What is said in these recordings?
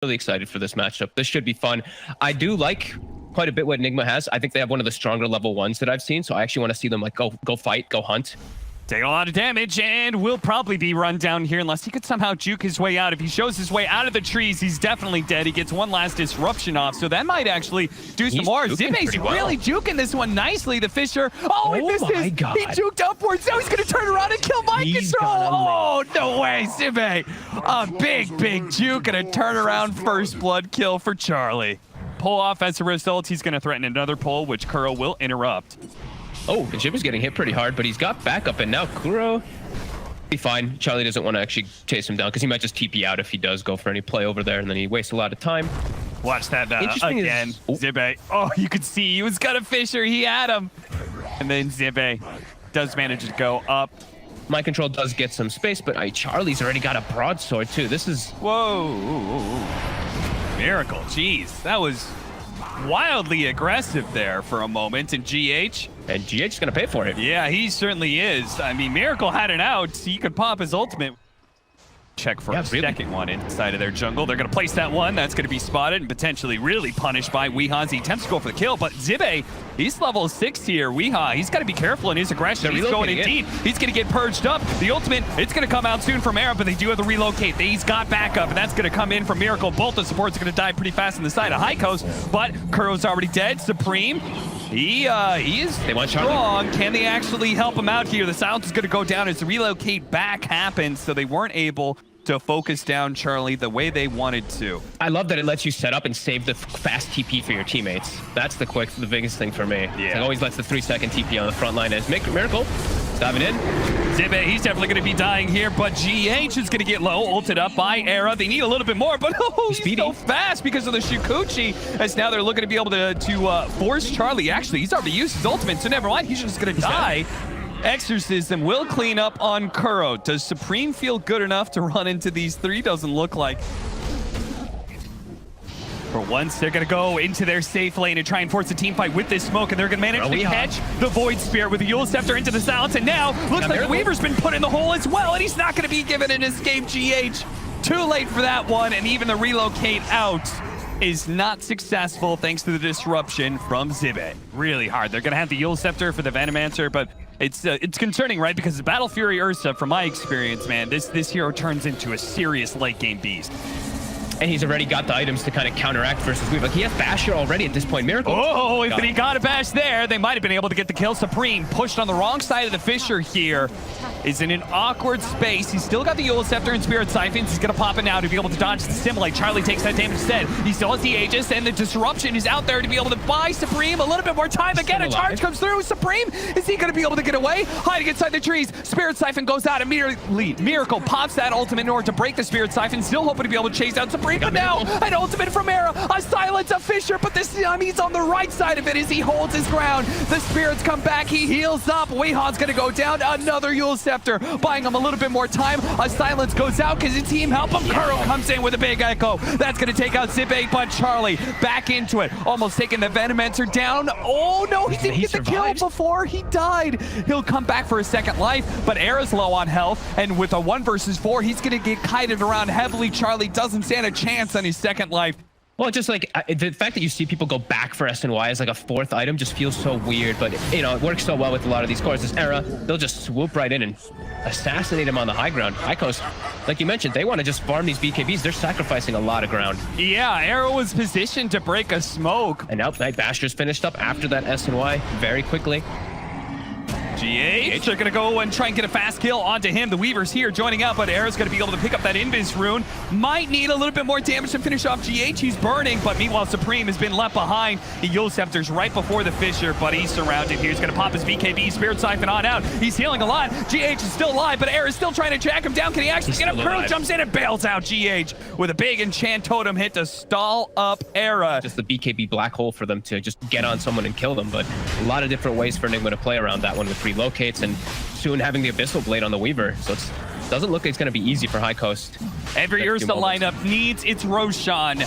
Really excited for this matchup. This should be fun. I do like quite a bit what NIGMA has. I think they have one of the stronger level ones that I've seen. So I actually want to see them like go fight, go hunt. Take a lot of damage and will probably be run down here unless he could somehow juke his way out. If he shows his way out of the trees, he's definitely dead. He gets one last disruption off, so that might actually do some more. Zibe's really juking this one nicely. The Fisher, he missed his. He juked upwards. Now he's going to turn around and kill Mind Control. Oh, no way, Zibe. A big juke and a turnaround first blood kill for Charlie. Pull off as a result. He's going to threaten another pull, which Kuro will interrupt. Oh, the Jib is getting hit pretty hard, but he's got backup, and now Kuro be fine. Charlie doesn't want to actually chase him down because he might just TP out if he does go for any play over there, and then he wastes a lot of time. Watch that again. Zibe. Oh, you could see he was got a Fisher. He had him. And then Zibe does manage to go up. Mind Control does get some space, but Charlie's already got a broadsword, too. This is... Whoa. Miracle. Jeez. That was wildly aggressive there for a moment. And GH... And GH is going to pay for it. Yeah, he certainly is. I mean, Miracle had it out. He could pop his ultimate. Check for a second one inside of their jungle. They're going to place that one. That's going to be spotted and potentially really punished by Weeha's. He attempts to go for the kill, but Zibe, he's level 6 here. Weeha, he's got to be careful in his aggression. He's going in deep. He's going to get purged up. The ultimate, it's going to come out soon from Era, but they do have to relocate. He's got backup, and that's going to come in from Miracle. Both the supports are going to die pretty fast on the side of High Coast, but Kuro's already dead. Supreme, he is strong. Can they actually help him out here? The silence is going to go down as the relocate back happens, so they weren't able to focus down Charlie the way they wanted to. I love that it lets you set up and save the fast TP for your teammates. That's the biggest thing for me. Yeah. It always lets the 3-second TP on the front line as Miracle diving in. Zibe, he's definitely going to be dying here, but GH is going to get low, ulted up by Era. They need a little bit more, but he's so fast because of the Shukuchi, as now they're looking to be able to force Charlie. Actually, he's already used his ultimate, so never mind. He's just going to die. Exorcism will clean up on Kuro. Does Supreme feel good enough to run into these three? Doesn't look like. For once, they're going to go into their safe lane and try and force a team fight with this smoke, and they're going to manage to catch the Void Spirit with the Yule Scepter into the silence, and now looks like Weaver's been put in the hole as well, and he's not going to be given an escape. GH, too late for that one, and even the relocate out is not successful thanks to the disruption from Zibe. Really hard. They're going to have the Yule Scepter for the Venomancer, but it's concerning, right? Because the Battle Fury Ursa, from my experience, man, this hero turns into a serious late game beast. And he's already got the items to kind of counteract versus Weaver. Like, he has Basher already at this point. Miracle. Oh, if he got a bash there, they might have been able to get the kill. Supreme pushed on the wrong side of the Fisher here. Is in an awkward space. He's still got the Yule Scepter and Spirit Siphons. He's going to pop it now to be able to dodge the Stimulate. Charlie takes that damage instead. He still has the Aegis, and the Disruption is out there to be able to buy Supreme a little bit more time. Again, a charge comes through. Supreme, is he going to be able to get away? Hiding inside the trees. Spirit Siphon goes out immediately. Miracle pops that ultimate in order to break the Spirit Siphon. Still hoping to be able to chase out Supreme, but now an ultimate from Era. A silence of Fisher, but this time he's on the right side of it as he holds his ground. The Spirits come back. He heals up. Weeha's going to go down. Another Yule Scepter, buying him a little bit more time. A silence goes out because the team help him. Kuro comes in with a big echo. That's going to take out Zibe, but Charlie back into it. Almost taking the Venomancer down. Oh no, he didn't get the kill before he died. He'll come back for a second life, but Era's low on health, and with a 1 versus 4, he's going to get kited around heavily. Charlie doesn't stand a chance on his second life. Well, just like the fact that you see people go back for SNY as like a 4th item just feels so weird, but you know, it works so well with a lot of these cores. This Era, they'll just swoop right in and assassinate him on the high ground. High Coast, like you mentioned, they want to just farm these BKBs. They're sacrificing a lot of ground. Yeah, Era was positioned to break a smoke. And now Basher's finished up after that SNY very quickly. GH, they're going to go and try and get a fast kill onto him. The Weaver's here joining up, but Era's going to be able to pick up that Invis rune. Might need a little bit more damage to finish off GH. He's burning, but meanwhile, Supreme has been left behind. The Yule Scepter's right before the Fisher, but he's surrounded here. He's going to pop his BKB, Spirit Siphon on out. He's healing a lot. GH is still alive, but Era's still trying to track him down. Can he actually get him? Kuro jumps in and bails out GH with a big enchant totem hit to stall up Era. Just the BKB black hole for them to just get on someone and kill them, but a lot of different ways for NIGMA to play around that one with relocates and soon having the Abyssal Blade on the Weaver. So it doesn't look like it's going to be easy for High Coast. Every Ursa lineup needs its Roshan.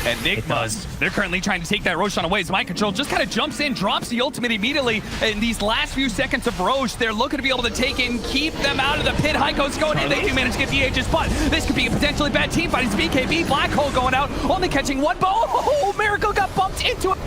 And NIGMA, they're currently trying to take that Roshan away. His mind control just kind of jumps in, drops the ultimate immediately. In these last few seconds of Rosh, they're looking to be able to take in, keep them out of the pit. Heiko's going in. They do manage to get the Aegis, but this could be a potentially bad team fight. It's BKB, Black Hole going out, only catching one bow. Oh, Miracle got bumped into it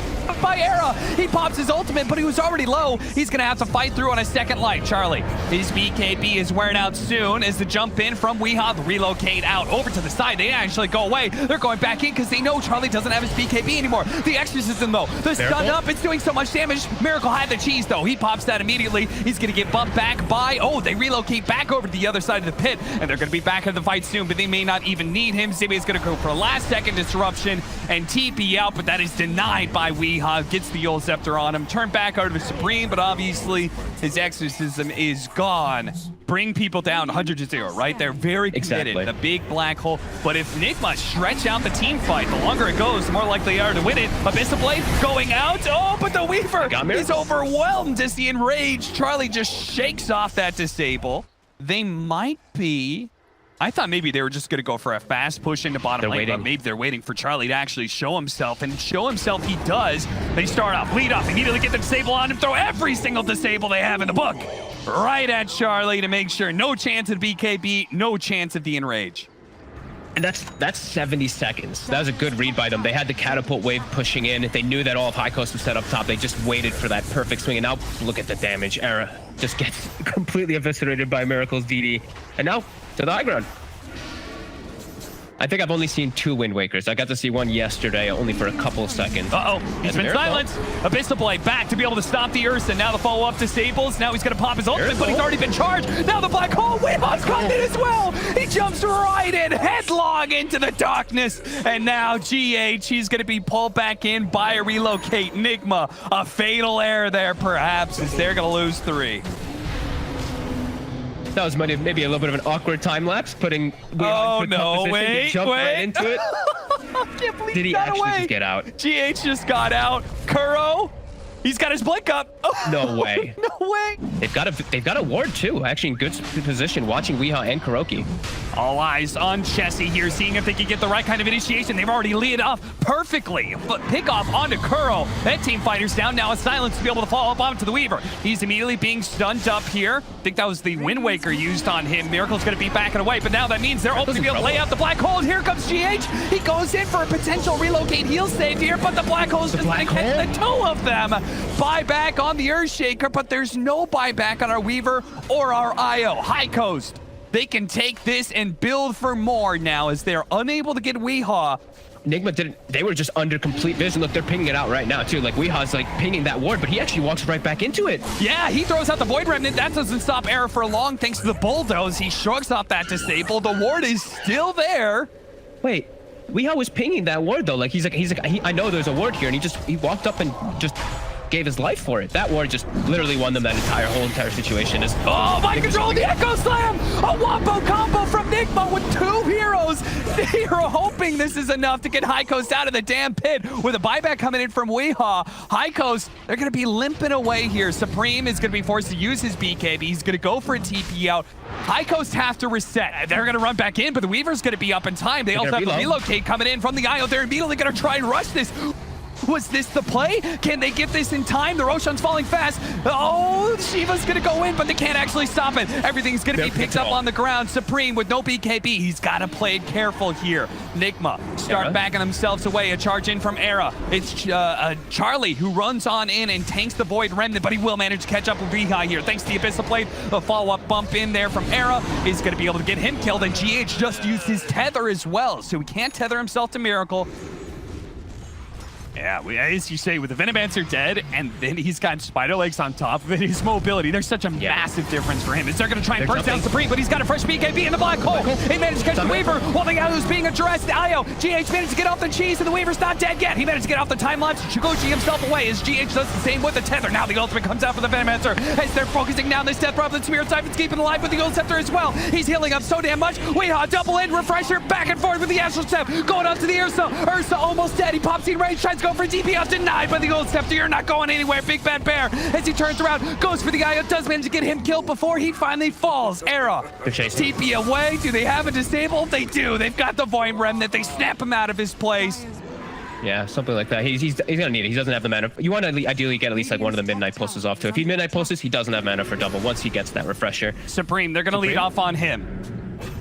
by Era. He pops his ultimate, but he was already low. He's going to have to fight through on a second life. Charlie, his BKB is wearing out soon as the jump in from Weehaw, relocate out over to the side. They actually go away. They're going back in because they know Charlie doesn't have his BKB anymore. The Exorcism, though, the stun up, it's doing so much damage. Miracle had the cheese, though. He pops that immediately. He's going to get bumped back by, oh, they relocate back over to the other side of the pit, and they're going to be back in the fight soon, but they may not even need him. Zibi is going to go for a last-second disruption and TP out, but that is denied by Weehaw. Gets the Yule Scepter on him. Turn back over to Supreme, but obviously his Exorcism is gone. Bring people down 100-0, right? They're very committed. The big black hole. But if NIGMA stretch out the team fight, the longer it goes, the more likely they are to win it. Abyssal Blade going out. Oh, but the Weaver is overwhelmed as the Enraged. Charlie just shakes off that disable. They might be... I thought maybe they were just going to go for a fast push into bottom lane, but maybe they're waiting for Charlie to actually show himself, and show himself he does. They start off, lead off, immediately get the disable on him, throw every single disable they have in the book right at Charlie to make sure no chance of BKB, no chance of the Enrage. And that's 70 seconds. That was a good read by them. They had the catapult wave pushing in. They knew that all of High Coast was set up top. They just waited for that perfect swing. And now look at the damage. Era just gets completely eviscerated by Miracle's DD. And now to the high ground. I think I've only seen 2 Wind Wakers. I got to see one yesterday, only for a couple of seconds. Uh-oh, he's been silenced. Abyssal Blade back to be able to stop the Ursa. Now the follow-up disables. Now he's going to pop his ultimate, but he's already been charged. Now the Black Hole, Weehaw's caught it as well. He jumps right in, headlong into the darkness. And now GH, he's going to be pulled back in by a relocate. NIGMA, a fatal error there perhaps, as they're going to lose 3. That was maybe a little bit of an awkward time lapse, putting. Oh no! Wait! Right into it. I can't believe Did he actually just get out? GH just got out. Kuro, he's got his blink up. No way. No way. They've got a ward too, actually in good position, watching Weehaw and Kuroki. All eyes on Chessie here, seeing if they can get the right kind of initiation. They've already lead off perfectly, but pick off onto Kuro. That team fighter's down now. A silence to be able to follow up onto the Weaver. He's immediately being stunned up here. I think that was the Wind Waker used on him. Miracle's going to be backing away, but now that means they're open to be able to lay out the Black Hole. Here comes GH. He goes in for a potential relocate heal save here, but the Black Hole's just going to catch the 2 of them. Buyback on the Earthshaker, but there's no buyback on our Weaver or our IO. High Coast. They can take this and build for more now as they're unable to get Weehaw. NIGMA didn't. They were just under complete vision. Look, they're pinging it out right now too. Like Weehaw's like pinging that ward, but he actually walks right back into it. Yeah, he throws out the Void Remnant. That doesn't stop Era for long thanks to the bulldoze. He shrugs off that disable. The ward is still there. Wait, Weehaw was pinging that ward though. Like he's like I know there's a ward here, and he walked up and just gave his life for it. That ward just literally won them that whole entire situation. Oh, mind control, the Echo Slam! A wombo combo from NIGMA with 2 heroes. They are hoping this is enough to get High Coast out of the damn pit. With a buyback coming in from Weehaw, High Coast, they're going to be limping away here. Supreme is going to be forced to use his BKB. He's going to go for a TP out. High Coast have to reset. They're going to run back in, but the Weaver's going to be up in time. They also have the relocate coming in from the IO. They're immediately going to try and rush this. Was this the play? Can they get this in time? The Roshan's falling fast. Oh, Shiva's going to go in, but they can't actually stop it. Everything's going to be picked up on the ground. Supreme with no BKB. He's got to play it careful here. NIGMA start backing themselves away. A charge in from Era. It's Charlie who runs on in and tanks the Void Remnant, but he will manage to catch up with Vihai here. Thanks to the Abyssal Blade. A follow-up bump in there from Era is going to be able to get him killed, and GH just used his tether as well, so he can't tether himself to Miracle. Yeah, as you say, with the Venomancer dead, and then he's got Spider Legs on top of it, his mobility, there's such a massive difference for him. They're going to try and burst down Supreme, but he's got a fresh BKB in the Black Hole. He managed to catch the Weaver while the Io's being addressed. IO, GH managed to get off the cheese, and the Weaver's not dead yet. He managed to get off the time lapse. Chiguchi himself away as GH does the same with the tether. Now the ultimate comes out for the Venomancer as they're focusing down this death drop. The Spirit Siphon's keeping alive with the Gold Scepter as well. He's healing up so damn much. Weehaw, double in, refresher, back and forth with the Astral Step. Going up to the Ursa. Ursa almost dead. He pops in range, tries to go for DP out, denied by the Old Scepter. You're not going anywhere. Big Bad Bear, as he turns around, goes for the guy who does manage to get him killed before he finally falls. Era, They're chasing. TP away. Do they have a disable? They do. They've got the Void Remnant. They snap him out of his place. Yeah, something like that. He's gonna need it. He doesn't have the mana. You want to ideally get at least like one of the midnight pulses off too. If he midnight pulses, he doesn't have mana for double once he gets that refresher. Supreme, they're gonna lead off on him.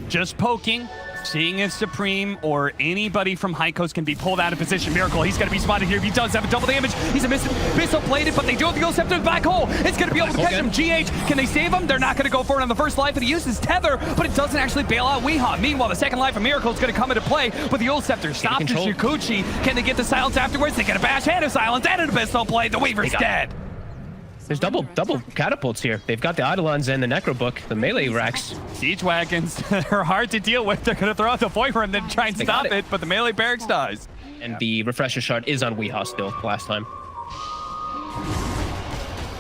Just poking, seeing if Supreme or anybody from High Coast can be pulled out of position. Miracle, he's gonna be spotted here. He does have a double damage. He's a missile plated, but they do have the Ghost Scepter black hole. It's gonna be able to catch him. GH, can they save him? They're not gonna go for it on the first life, and he uses Tether, but it doesn't actually bail out Weehaw. Meanwhile, the second life of Miracle is gonna come into play, but the Old Scepter stops the Shukuchi. Can they get the silence afterwards? They get a bash and a silence and an abyssal play. The Weaver's dead. There's double catapults here. They've got the Eidolons and the Necrobook, the melee racks. Siege wagons are hard to deal with. They're gonna throw out the Void Rim and then try and stop it, but the melee barracks dies. And the refresher shard is on Weehaw still last time.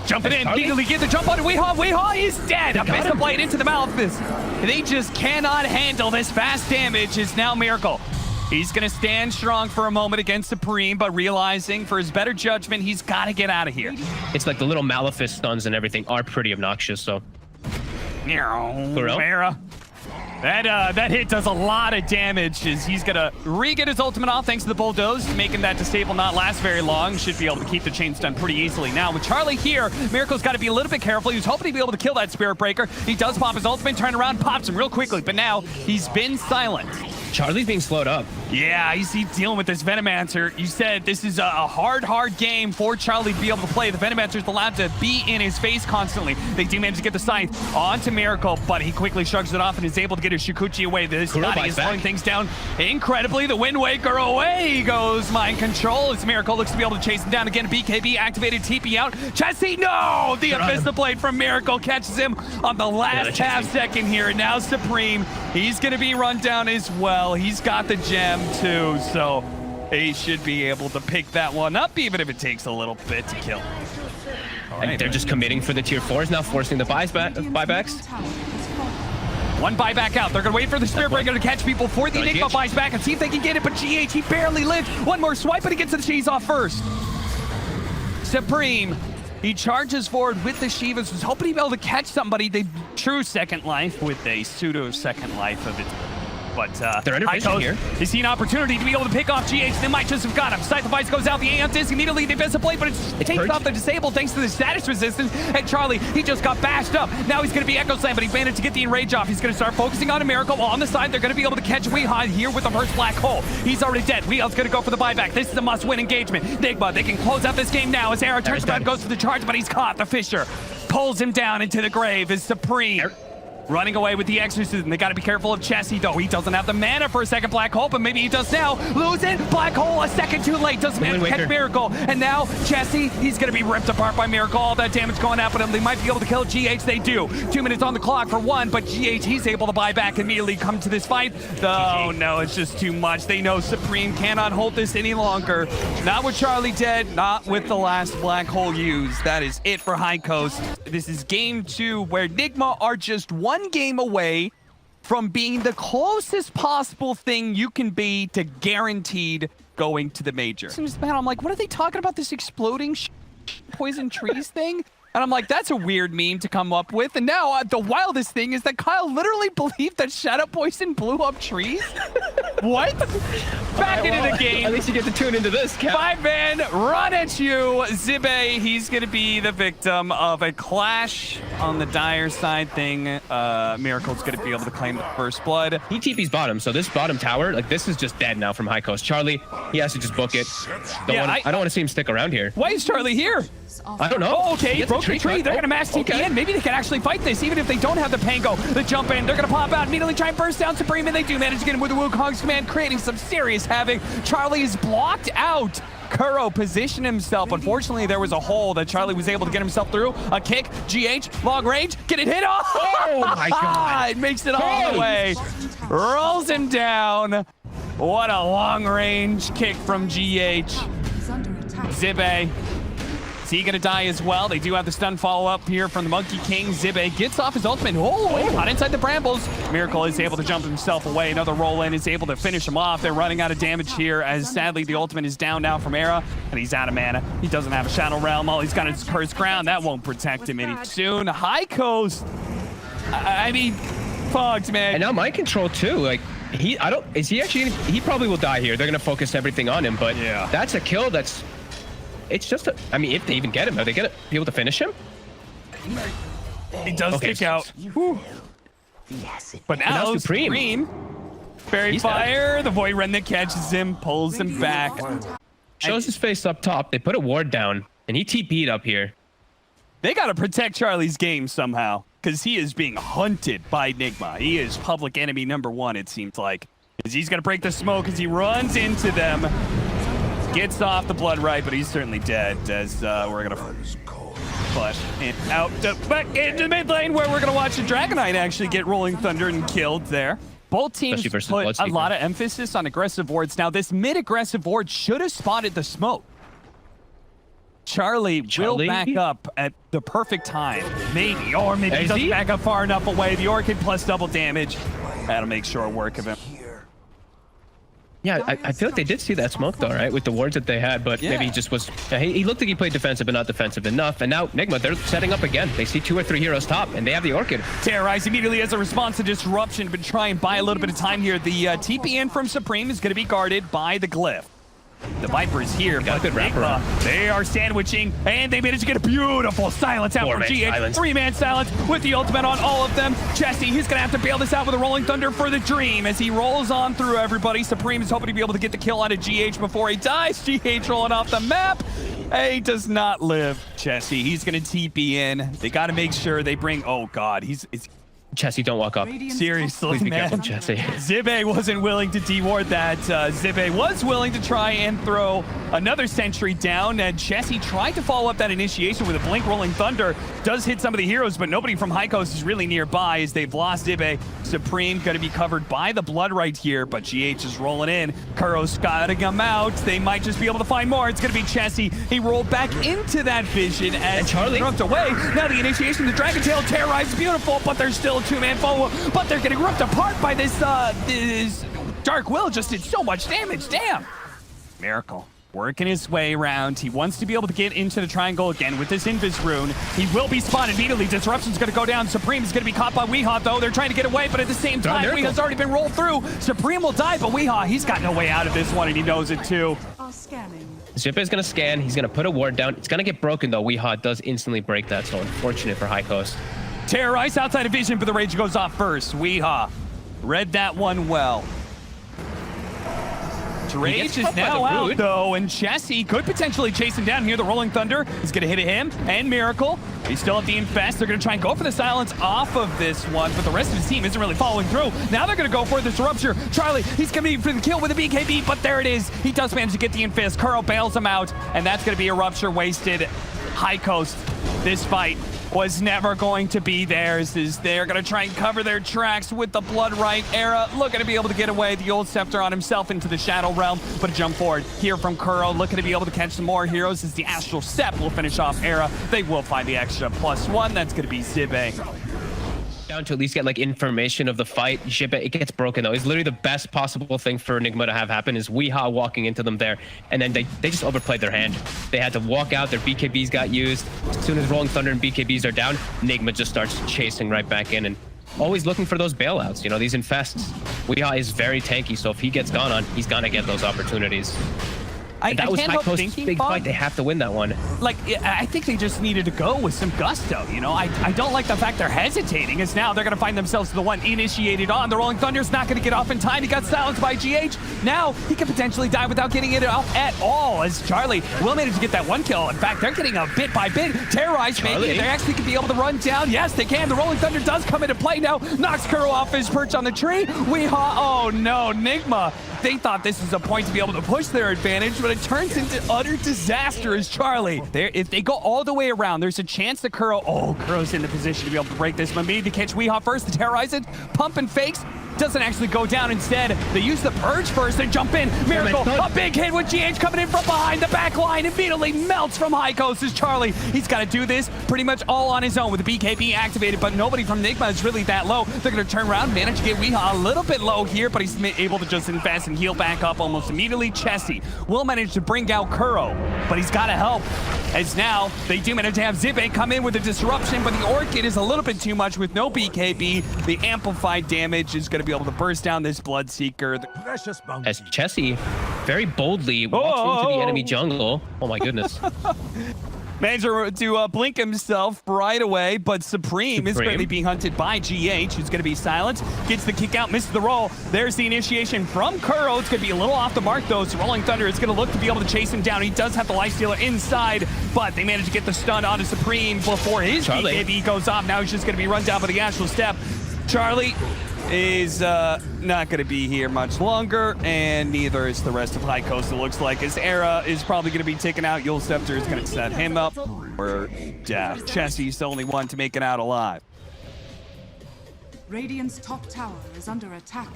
Jumping in, immediately get the jump on Weehaw. Weehaw is dead. A missile blade into the mouth. They just cannot handle this fast damage. Is now Miracle. He's going to stand strong for a moment against Supreme, but realizing for his better judgment, he's got to get out of here. It's like the little Malefice stuns and everything are pretty obnoxious, so. Era. That hit does a lot of damage as he's going to re-get his ultimate off thanks to the bulldoze, making that disable not last very long. Should be able to keep the chains done pretty easily. Now, with Charlie here, Miracle's got to be a little bit careful. He was hoping to be able to kill that Spirit Breaker. He does pop his ultimate, turn around, pops him real quickly, but now he's been silent. Charlie's being slowed up. Yeah, he's dealing with this Venomancer. You said this is a hard game for Charlie to be able to play. The Venomancer's allowed to be in his face constantly. They do manage to get the scythe onto Miracle, but he quickly shrugs it off and is able to get his Shukuchi away. This Scotty is slowing things down incredibly. The Wind Waker away goes Mind Control as Miracle looks to be able to chase him down again. BKB activated, TP out. Chessie, no! The Abyssal Blade from Miracle catches him on the last half second here. And now Supreme, he's going to be run down as well. He's got the gem too, so he should be able to pick that one up, even if it takes a little bit to kill. And they're just committing for the tier 4s now, forcing the buybacks. One buyback out. They're going to wait for the Spirit Breaker to catch people before the Enigma buys back and see if they can get it, but GH, he barely lived. One more swipe, but he gets the cheese off first. Supreme, he charges forward with the Shivas, was hoping he'd be able to catch somebody. The true second life with a pseudo second life of it. But they're under vision here. They see an opportunity to be able to pick off GH. They might just have got him. Scythe Device goes out. The Aeon Disc immediately the Abyssal Blade, but it takes off the disable thanks to the status resistance. And Charlie, he just got bashed up. Now he's going to be Echo Slam, but he managed to get the Enrage off. He's going to start focusing on a Miracle. While on the side, they're going to be able to catch Weehaw here with the first black hole. He's already dead. Weeha's going to go for the buyback. This is a must-win engagement. NIGMA, they can close out this game now as Era turns around, goes for the charge, but he's caught. The Fisher pulls him down into the grave as Supreme running away with the Exorcism. They got to be careful of Chessie, though. He doesn't have the mana for a second black hole, but maybe he does now. Lose it. Black hole a second too late. Doesn't manage to catch Miracle. And now Chessie, he's going to be ripped apart by Miracle. All that damage going out, but they might be able to kill GH. They do. 2 minutes on the clock for one, but GH, he's able to buy back immediately, come to this fight. Oh, no, it's just too much. They know Supreme cannot hold this any longer. Not with Charlie dead, not with the last black hole used. That is it for High Coast. This is game 2, where NIGMA are just one game away from being the closest possible thing you can be to guaranteed going to the major. I'm like, what are they talking about, this exploding poison trees thing? And I'm like, that's a weird meme to come up with. And now the wildest thing is that Kyle literally believed that Shadow Poison blew up trees. What? Back into the game. At least you get to tune into this, Cap. 5-man, run at you. Zibe, he's going to be the victim of a clash on the dire side thing. Miracle's going to be able to claim the first blood. He TP's bottom, so this bottom tower, like, this is just dead now from High Coast. Charlie, he has to just book it. I don't want to see him stick around here. Why is Charlie here? I don't know. Oh, okay, broke the tree. They're going to mass TP in. Maybe they can actually fight this, even if they don't have the Pango. The jump in, they're going to pop out, immediately try and burst down Supreme, and they do manage to get him with the Wukong's command, creating some serious havoc. Charlie is blocked out. Kuro positioned himself. Unfortunately, there was a hole that Charlie was able to get himself through. A kick, GH, long range, get it hit off. Oh my God. It makes it all the way. Rolls him down. What a long range kick from GH. Zibe he gonna die as well? They do have the stun follow-up here from the Monkey King. Zibe gets off his ultimate. Oh, not inside the brambles. Miracle is able to jump himself away. Another roll-in is able to finish him off. They're running out of damage here as sadly the ultimate is down now from Era, and he's out of mana. He doesn't have a Shadow Realm. All he's got is Cursed Crown. That won't protect him any soon. High Coast. I mean, fucked, man. And now mind control too. Like he probably will die here. They're gonna focus everything on him, but yeah, that's a kill. It's just I mean, if they even get him, are they gonna be able to finish him? He does kick out. Whew. But now Supreme. Fairy Fire, the Void Remnant catches him, pulls him back. Shows his face up top. They put a ward down, and he TP'd up here. They gotta protect Charlie's game somehow, because he is being hunted by NIGMA. He is public enemy #1, it seems like. Because he's gonna break the smoke as he runs into them. Gets off the blood right, but he's certainly dead as we're gonna flush and out back into the mid lane where we're gonna watch the Dragon Knight actually get Rolling Thunder and killed there. Both teams put a lot of emphasis on aggressive wards. Now this mid-aggressive ward should have spotted the smoke. Charlie will back up at the perfect time. Maybe, or maybe he doesn't back up far enough away. The Orchid plus double damage. That'll make short work of him. Yeah, I feel like they did see that smoke though, right? With the wards that they had, but maybe he just was... he looked like he played defensive, but not defensive enough. And now NIGMA, they're setting up again. They see 2 or 3 heroes top, and they have the Orchid. Terrorize immediately as a response to disruption, but try and buy a little bit of time here. The TP in from Supreme is going to be guarded by the Glyph. The Viper is here, but NIGMA, they are sandwiching, and they managed to get a beautiful silence out from GH. 3-man silence with the ultimate on all of them. Jesse, he's going to have to bail this out with a Rolling Thunder for the Dream as he rolls on through everybody. Supreme is hoping to be able to get the kill on a GH before he dies. GH rolling off the map. He does not live. Jesse, he's going to TP in. They got to make sure they bring... Oh, God. Jesse, don't walk up. Seriously, please be man. careful, Jesse. Zibe wasn't willing to deward that. Zibe was willing to try and throw another sentry down, and Jesse tried to follow up that initiation with a Blink Rolling Thunder. Does hit some of the heroes, but nobody from High Coast is really nearby as they've lost Zibe. Supreme going to be covered by the blood right here, but GH is rolling in. Kuro's scouting him out. They might just be able to find more. It's going to be Jesse. He rolled back into that vision as Charlie runs away. Now the initiation, the Dragon Tail terrorized, beautiful, but there's still a 2-man follow-up, but they're getting ripped apart by this Dark Will. Just did so much damage. Damn. Miracle working his way around. He wants to be able to get into the triangle again with this Invis rune. He will be spotted immediately. Disruption's going to go down. Supreme is going to be caught by Weehaw, though. They're trying to get away, but at the same time, Weehaw's already been rolled through. Supreme will die, but Weehaw, he's got no way out of this one, and he knows it too. Zippe is going to scan. He's going to put a ward down. It's going to get broken, though. Weehaw does instantly break that, so unfortunate for High Coast. Terrorize outside of vision, but the rage goes off first. Weehaw read that one well. Rage is now out, though, and Jesse could potentially chase him down here. The Rolling Thunder is going to hit him, and Miracle. He's still at the Infest. They're going to try and go for the silence off of this one, but the rest of his team isn't really following through. Now they're going to go for this Rupture. Charlie, he's going to be for the kill with a BKB, but there it is. He does manage to get the Infest. Kuro bails him out, and that's going to be a Rupture wasted. High Coast, this fight was never going to be theirs, as they're going to try and cover their tracks with the Blood Right. Era looking to be able to get away. The old Scepter on himself into the Shadow Realm, but a jump forward here from Kuro, looking to be able to catch some more heroes as the Astral Step will finish off Era. They will find the extra +1. That's going to be Zibe. Down to at least get like information of the fight. Zippe, it gets broken though. It's literally the best possible thing for NIGMA to have happen is Weehaw walking into them there, and then they just overplayed their hand. They had to walk out. Their BKBs got used. As soon as Rolling Thunder and BKBs are down, NIGMA just starts chasing right back in and always looking for those bailouts. You know, these infests. Weehaw is very tanky, so if he gets gone on, he's gonna get those opportunities. That was High Coast's big fight. They have to win that one. Like, I think they just needed to go with some gusto, you know? I don't like the fact they're hesitating, as now they're going to find themselves the one initiated on. The Rolling Thunder's not going to get off in time. He got silenced by GH. Now, he could potentially die without getting it off at all, as Charlie will manage to get that one kill. In fact, they're getting a bit by bit. Terrorized, maybe they actually could be able to run down. Yes, they can. The Rolling Thunder does come into play now. Knocks Kuro off his perch on the tree. Weehaw, oh no, NIGMA. They thought this was a point to be able to push their advantage, but it turns into utter disaster as Charlie. If they go all the way around, there's a chance that Kuro's in the position to be able to break this. But maybe to catch Weehaw first, to terrorize it, pump and fakes. doesn't actually go down. Instead, they use the purge first and jump in. Miracle, a big hit with GH coming in from behind the back line. Immediately melts from High Coast as Charlie. He's got to do this pretty much all on his own with the BKB activated, but nobody from NIGMA is really that low. They're going to turn around, manage to get Weehaw a little bit low here, but he's able to just invest and heal back up almost immediately. Chessie will manage to bring out Kuro, but he's got to help, as now they do manage to have Zibe come in with a disruption, but the Orchid is a little bit too much with no BKB. The amplified damage is going to be able to burst down this Bloodseeker. As Chessie very boldly walks into the enemy jungle. Oh my goodness. Manager to blink himself right away, but Supreme is currently being hunted by GH, who's going to be silent. Gets the kick out, misses the roll. There's the initiation from Kuro. It's going to be a little off the mark, though, so Rolling Thunder is going to look to be able to chase him down. He does have the Lifestealer inside, but they manage to get the stun onto Supreme before his BKB goes off. Now he's just going to be run down by the Astral Step. Charlie is not going to be here much longer, and neither is the rest of High Coast, it looks like. His Era is probably going to be taken out. Yule Scepter is going to set him up, or Chessie's the only one to make it out alive. Radiant's top tower is under attack.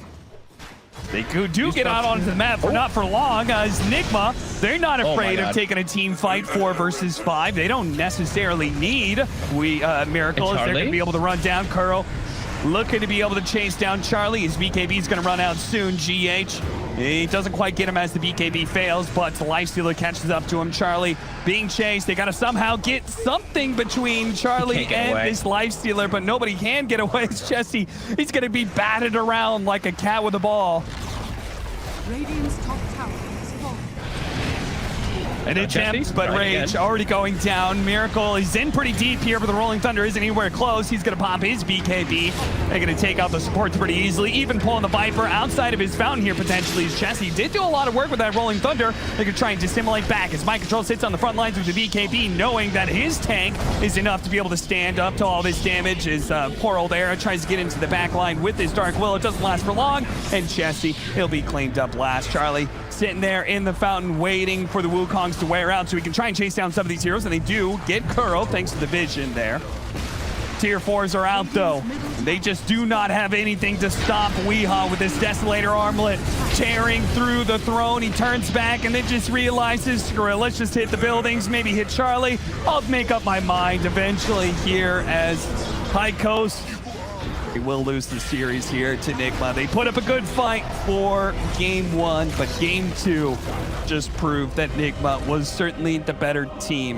They do get out onto the map, but not for long, as NIGMA, they're not afraid of taking a team fight 4 versus 5. They don't necessarily need Miracle, if they're going to be able to run down Kuro. Looking to be able to chase down Charlie. His BKB is going to run out soon. GH, he doesn't quite get him as the BKB fails, but the Lifestealer catches up to him. Charlie being chased. They got to somehow get something between Charlie and this Lifestealer, but nobody can get away. It's Chessie. He's going to be batted around like a cat with a ball. Radiant's top tower is falling. An attempt, but Rage already going down. Miracle is in pretty deep here, but the Rolling Thunder isn't anywhere close. He's going to pop his BKB. They're going to take out the supports pretty easily, even pulling the Viper outside of his fountain here potentially. As Chessie did do a lot of work with that Rolling Thunder. They could try and dissimulate back as Mind Control sits on the front lines with the BKB, knowing that his tank is enough to be able to stand up to all this damage. As poor old Era tries to get into the back line with his Dark Will. It doesn't last for long, and Chessie, he'll be claimed up last. Charlie sitting there in the fountain waiting for the Wukongs to wear out so he can try and chase down some of these heroes, and they do get Kuro thanks to the vision there. Tier 4s are out though. They just do not have anything to stop Weehaw with this Desolator Armlet tearing through the throne. He turns back and then just realizes, screw it, let's just hit the buildings, maybe hit Charlie. I'll make up my mind eventually here as High Coast. They will lose the series here to NIGMA. They put up a good fight for game 1, but game 2 just proved that NIGMA was certainly the better team.